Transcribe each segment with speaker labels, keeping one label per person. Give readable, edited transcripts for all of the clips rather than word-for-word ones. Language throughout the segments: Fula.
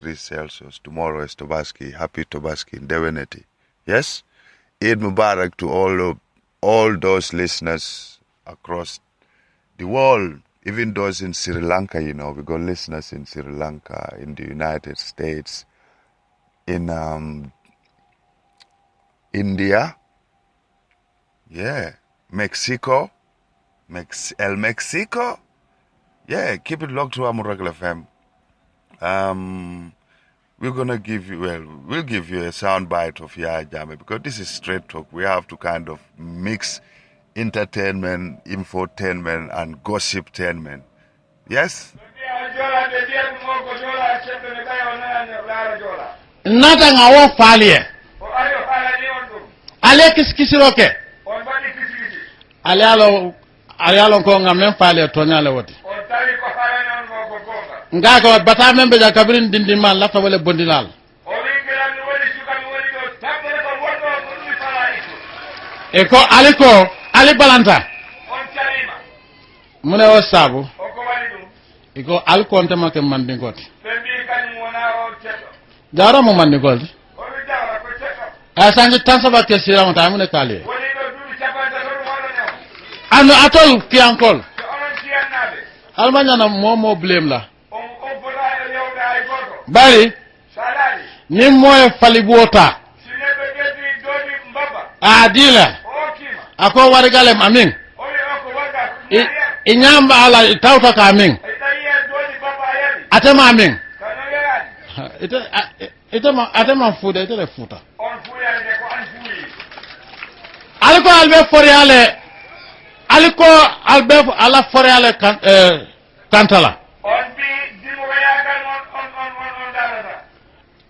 Speaker 1: degrees Celsius. Tomorrow is Tobaski. Happy Tobaski Ndeweneti. Yes? Eid Mubarak to all those listeners across the world, even those in Sri Lanka, we got listeners in Sri Lanka, in the United States, in India, Mexico, El Mexico. Yeah, keep it locked to Amuragal FM. We'll give you a sound bite of Yaya Jammeh because this is straight talk. We have to kind of mix entertainment, infotainment, and gossiptainment. Yes?
Speaker 2: Nata ngawo falie. Ale kisikisiroke. Ale alo ko ngamen falie tonyale woti. Ngako bata membe ja kabirin dindima lafta wala bondilal. Eko ali balanta. Mune o sabu. Iko alko ntema ke mandingoti. Jara mo mandingoti. Asanje tansaba ke sira mo tamune kale. Ano atol ki ankol. Almanya na momo blame la. Bari ni moye falibuota. Adila. Ako warigale amin. Inyamba ala itauta ka amin. Atema amin. Atema fuda ite le futa. Aliko albe foriale. Aliko albe ala foriale kantala.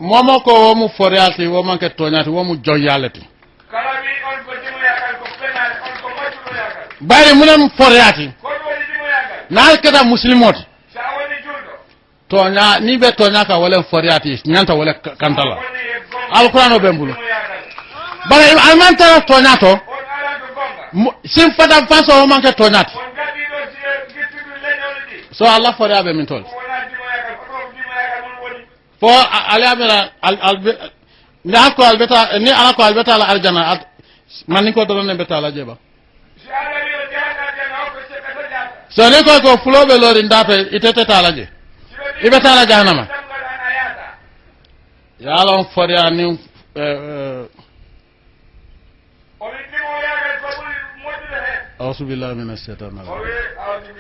Speaker 2: Momo ko womu forialti woman ke tonyati womu joyalati. Bari munem foriati. Na keda muslimoti. Tonya ni be tonya ka wala foriati nyanta wala kantala. Alquran obembulu. Bari almanta tonya to. Sim fada faso woman ke tonyati. So Allah foriabe min tol. Fo aliamira ni alko albeta la aljana man ko do ne beta la jeba so ne ko flobe lori ndate itete talaje ibeta la jahanama ya lon foria ni auzu billahi minash shaitanir rajim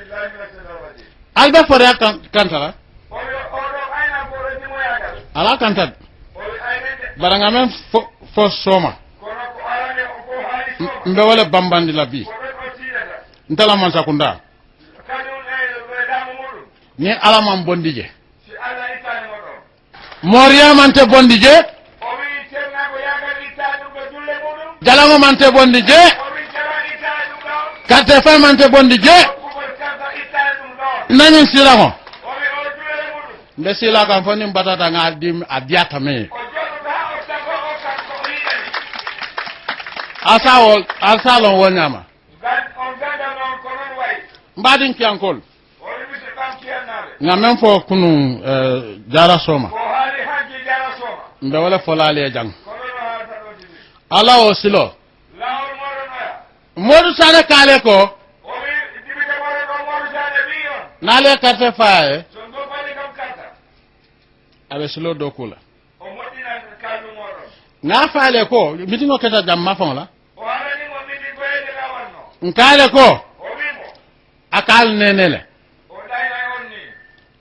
Speaker 2: alba foria kantala ala kantat baranga men fo soma mbe wala bambandi la bi ntala man sakunda ni ala man bondije moriya man te bondije jalama man te bondije kate fa man te bondije nanyin silamo mbe sila kan foni batata nga dim adiata me asalo wonyama mbadin ki ankol nga men fo kunu jara soma mbe wala folale jang ala o silo modu sare kale ko nale karte faaye abe silo dokula na faale ko mitingo keta jamma fon la nkale ko akal nenele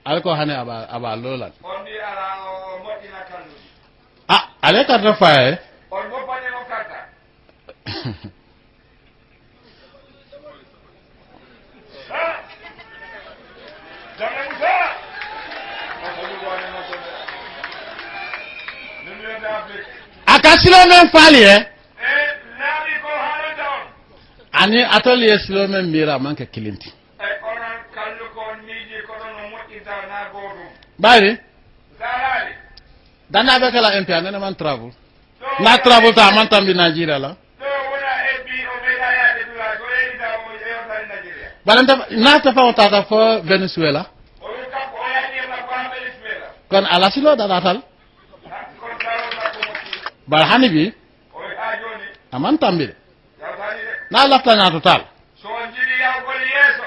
Speaker 2: alko hane aba lola ale kata faaye akasilo men fali ani atelier silo men mira manke kilinti bari dana be kala MP ne man travel na travel ta man tambi Nigeria la balanta na ta fa ta fo Venezuela kon ala silo dadatal
Speaker 3: kon karo na ko mo
Speaker 2: bar hani bi
Speaker 3: o ha joni
Speaker 2: aman tambide
Speaker 3: yawtani de
Speaker 2: na lafta ñato tal
Speaker 3: so jiri yaw gol yeso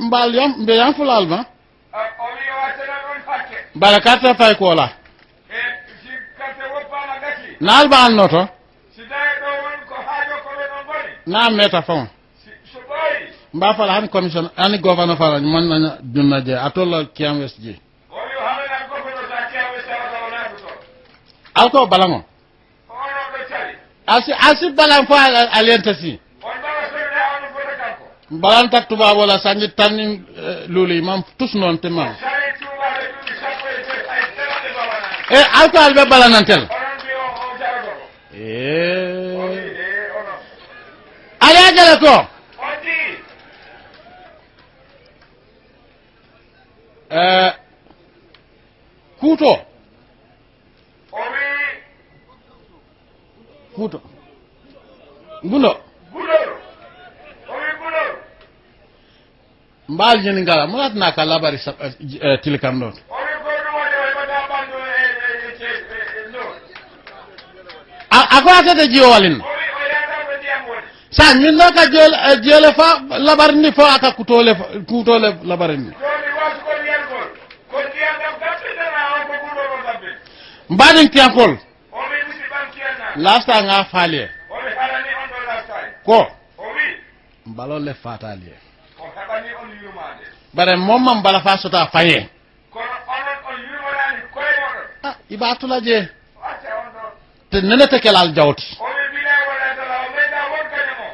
Speaker 2: mbal yam mbe yam fulal ma
Speaker 3: o wi watana on fakke
Speaker 2: bara carte fay ko la
Speaker 3: e si karte woppana gati
Speaker 2: naal ba an noto
Speaker 3: si daye ɗo won ko haajo ko ɓe ɗon boni
Speaker 2: na meta fon
Speaker 3: so ɓooyi
Speaker 2: mba fala hani commission ani gouverneur fala man na dunna je atolla kiam west je
Speaker 3: o wi hawena gogono sa kewe sawata o naatu to
Speaker 2: alko balango
Speaker 3: ono ɗo cari
Speaker 2: asi balan fo alienta si
Speaker 3: on mbawa soyde ono fota kanko
Speaker 2: balan tak tuba wala sanji tanni luli mam tous non te mam
Speaker 3: sari tubaɓe ɗuɗi sappo e joyi ay terade bawana
Speaker 2: e alko albe balanantel
Speaker 3: onon mbi o jaragogo o wi onon
Speaker 2: ala jala ko
Speaker 3: on di
Speaker 2: kuto
Speaker 3: o wi
Speaker 2: kuto gundo
Speaker 3: guloro o wi guloro
Speaker 2: mbal jeni ngala mulat na ka labari tilikam don
Speaker 3: o wi ko ɗum waɗe o heɓata ɓandu no
Speaker 2: ako atete jiyo walin
Speaker 3: o wi o yataɓe ndiyam woni
Speaker 2: sa min no ka jele fa labarni fo aka kutole labarni
Speaker 3: joni wasu ko wiyangol ko ndiyam ɗam dabbitana on ko guloro dabbit
Speaker 2: mbaɗin tiyankol
Speaker 3: o wi musidɓam kiyanna
Speaker 2: lasta nga falie
Speaker 3: o wi haɗani on ɗo lastani
Speaker 2: ko
Speaker 3: o wi
Speaker 2: mbalolle fatalie
Speaker 3: o heɓani on yurmade
Speaker 2: bare momma mbala fa sota faye
Speaker 3: kono onon on yurmanani koye moɗon
Speaker 2: iba tula je
Speaker 3: acca on ɗo
Speaker 2: te nenete kelal jawti
Speaker 3: o wi bila waɗatala o mayda won kañum o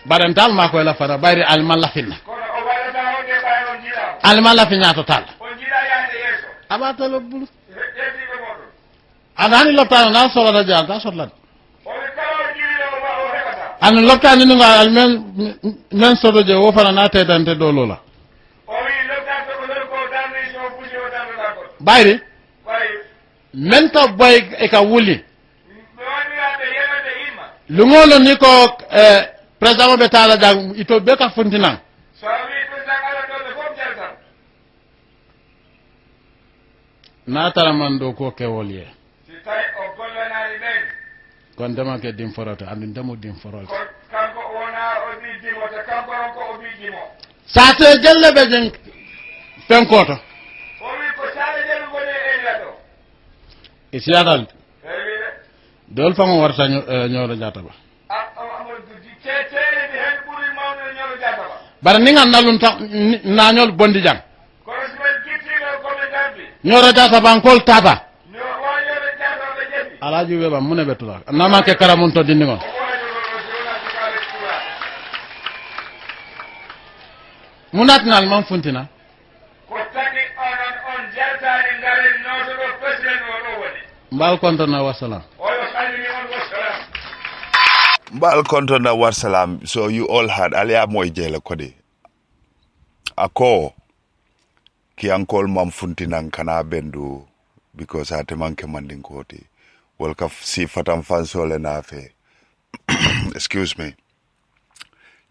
Speaker 2: bare tal ma koy la fara bayri alman lafinna
Speaker 3: kono o waɗata wonde ɓaye on jiiɗama
Speaker 2: alman lafinya to tal
Speaker 3: on jiiɗa yahde yeeso
Speaker 2: aba tolo bulu
Speaker 3: ƴettiɓe moɗon
Speaker 2: adani loptano na solo da jal ta sotlan
Speaker 3: o wi kala o jiiɗo o heɓata
Speaker 2: an loptani ni ngal men sodo je wo fana na tedante do lola
Speaker 3: o wi lobtante ko lor ko darni so pusi o darnata kon
Speaker 2: bayri
Speaker 3: ɓayi
Speaker 2: men to boy e ka wuli
Speaker 3: ɓe waɗirade yenande imma
Speaker 2: lungolo ni ko président be tala jang ito be ka funtinan
Speaker 3: so wi président ala ɗoɓe fof jaltan
Speaker 2: na tara man do ko kewol ye
Speaker 3: si tawi o gollanani ɓen
Speaker 2: kon dama ke dim foroto andu demo dim foroto
Speaker 3: ko kanko wona o wi dimo te kanko on ko o wi dimo
Speaker 2: sa te jelle be jeng penkoto
Speaker 3: o wi ko sare jelu goni e area ɗo
Speaker 2: isiadal
Speaker 3: eyi de
Speaker 2: dol famo warta nyoro jata ba
Speaker 3: amadou ceeɗe ndi hen ɓuuri mawde ñolo jataba
Speaker 2: bare ni ngal nalum ta na nyol bondi jang
Speaker 3: kono somen kittiɗo koɓe dardi
Speaker 2: nyoro jata bankol tata
Speaker 3: no wañode jataɓe ƴetti
Speaker 2: alaji weba mune betula nama ke karamun to dindi ngon
Speaker 3: o wañoɗo jona sikale kura
Speaker 2: munatnal man funtina
Speaker 3: ko tagi onon on jaltani ngaren notoɗo président o ɗo woni
Speaker 2: mbal kontona wassalam
Speaker 3: oyo salmini on wassalam
Speaker 1: Mbal kontona warsalam. So you all had alia moy jele kodi. Ako ki ankol mam funtinan kana bendu because ate manke mandin koti. Welka si fatam fansole na fe. Excuse me.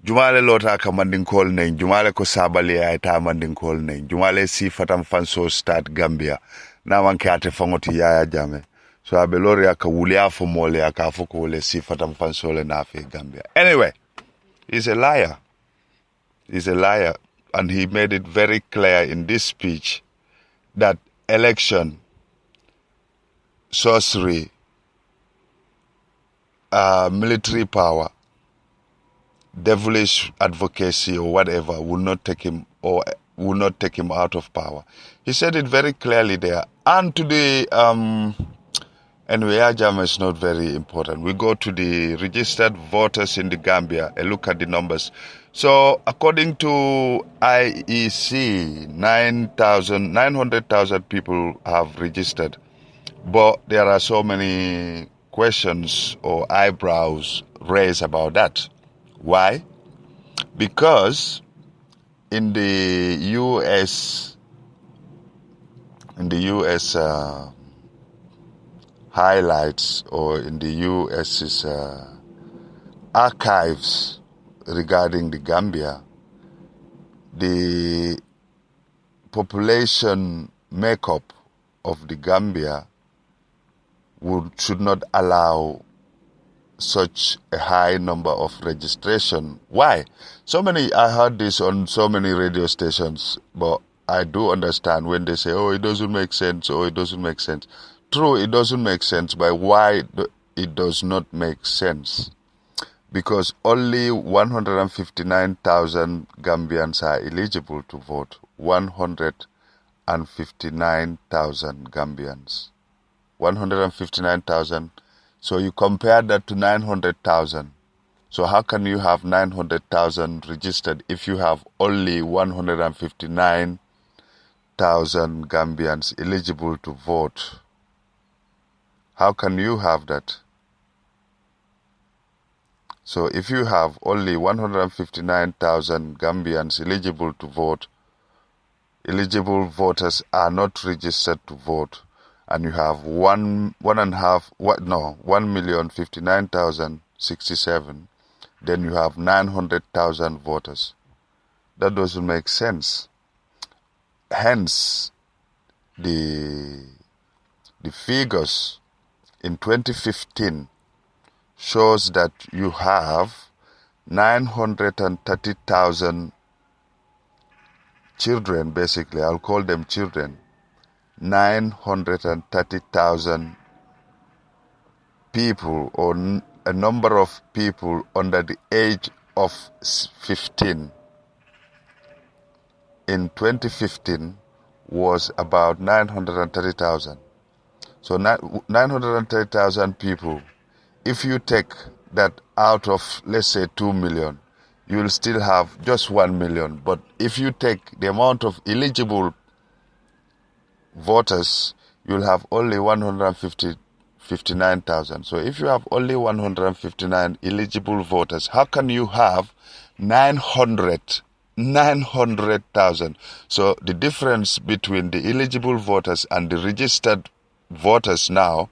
Speaker 1: Jumale lota ka mandin kol nen. Jumale ko sabali ay ta mandin kol nen. Jumale si fatam fanso start Gambia. Na manke ate fangoti yaya jame. So abelori aka wulia fo mole aka foko wole si fatam fansole na fe Gambia. Anyway, he's a liar. He's a liar. And he made it very clear in this speech that election, sorcery, military power, devilish advocacy or whatever will not take him out of power. He said it very clearly there. And to the anyway, Ajama is not very important. We go to the registered voters in the Gambia and look at the numbers. So, according to IEC, 900,000 people have registered. But there are so many questions or eyebrows raised about that. Why? Because in the U.S. Highlights or in the U.S.'s archives regarding the Gambia, the population makeup of the Gambia should not allow such a high number of registration. Why? I heard this on so many radio stations, but I do understand when they say, oh, it doesn't make sense, it doesn't make sense. True, it doesn't make sense, but why it does not make sense? Because only 159,000 Gambians are eligible to vote. 159,000 Gambians. 159,000. So you compare that to 900,000. So how can you have 900,000 registered if you have only 159,000 Gambians eligible to vote? How can you have that? So if you have only 159,000 Gambians eligible to vote, eligible voters are not registered to vote, and you have 1,059,067, then you have 900,000 voters. That doesn't make sense. Hence, the figures in 2015 shows that you have 930,000 children, basically. I'll call them children. 930,000 people, or a number of people under the age of 15 in 2015 was about 930,000. So 930,000 people, if you take that out of, let's say, 2 million, you will still have just 1 million. But if you take the amount of eligible voters, you'll have only 159,000. So if you have only 159 eligible voters, how can you have 900,000? So the difference between the eligible voters and the registered voters now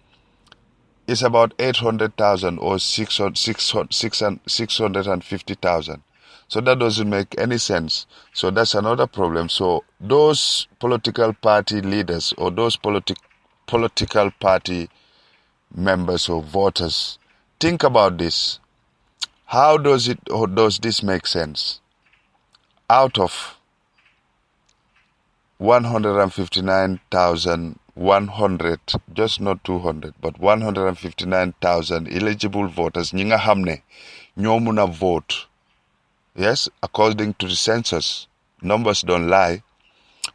Speaker 1: is about 800,000 or 650,000. So that doesn't make any sense. So that's another problem. So those political party leaders or those political party members or voters, think about this. How does this make sense? Out of 159,100, just not 200, but 159,000 eligible voters, ñi nga xamne ñoo mëna vote. Yes, according to the census, numbers don't lie.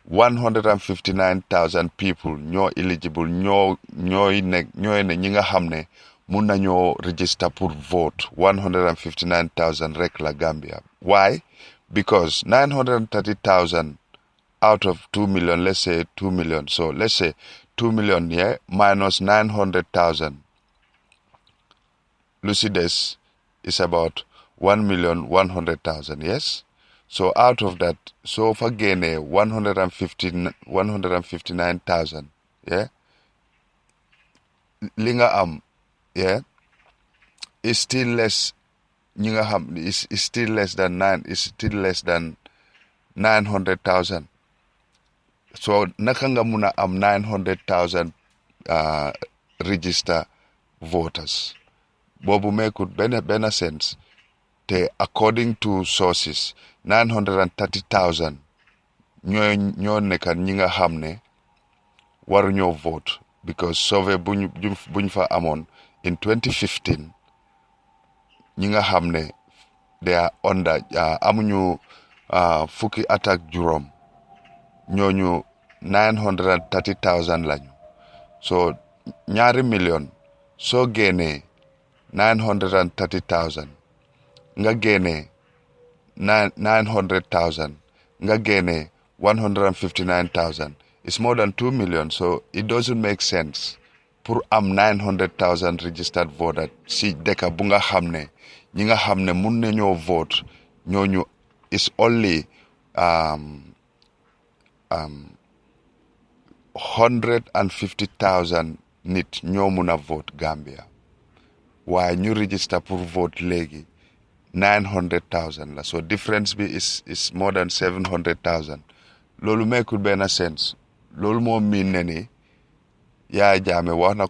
Speaker 1: 159,000 people ñoo eligible, ñoo ne ñi nga xamne mun nañoo register pour vote. 159,000 rek la Gambia. Why? Because 930,000 out of 2 million, let's say 2 million. So let's say 2 million, yeah, minus 900,000. Lucides is about 1,100,000, yes? So out of that, so for Guinea, 159,000, yeah? Linga yeah? Is still less, is still less than 900,000. So nakanga muna 900,000 register voters. Bobu mekut bena sense. According to sources, 930,000 ñoo nekk ñi nga xam ne waru ñoo vote, because survey buñ fa amoon in 2015 ñi nga xam ne they are under amuñu fukki at ak juróom ñooñu 930,000 lañu. So ñaari million soo génnee 930,000 nga génnee 900,000 nga génnee 159,000, it's more than 2 million. So it doesn't make sense pour am 900,000 registered voter si dëkk bu nga xam ne ñi nga xam ne mun nañoo vote ñooñu is only 150,000 nit ñoo mun a vote Gambia, waaye ñu register pour vote léegi 900,000 la. So difference bi is more than 700,000. Loolu meekul benn sense. Loolu moo mean ne ni Yaya Jammeh wax na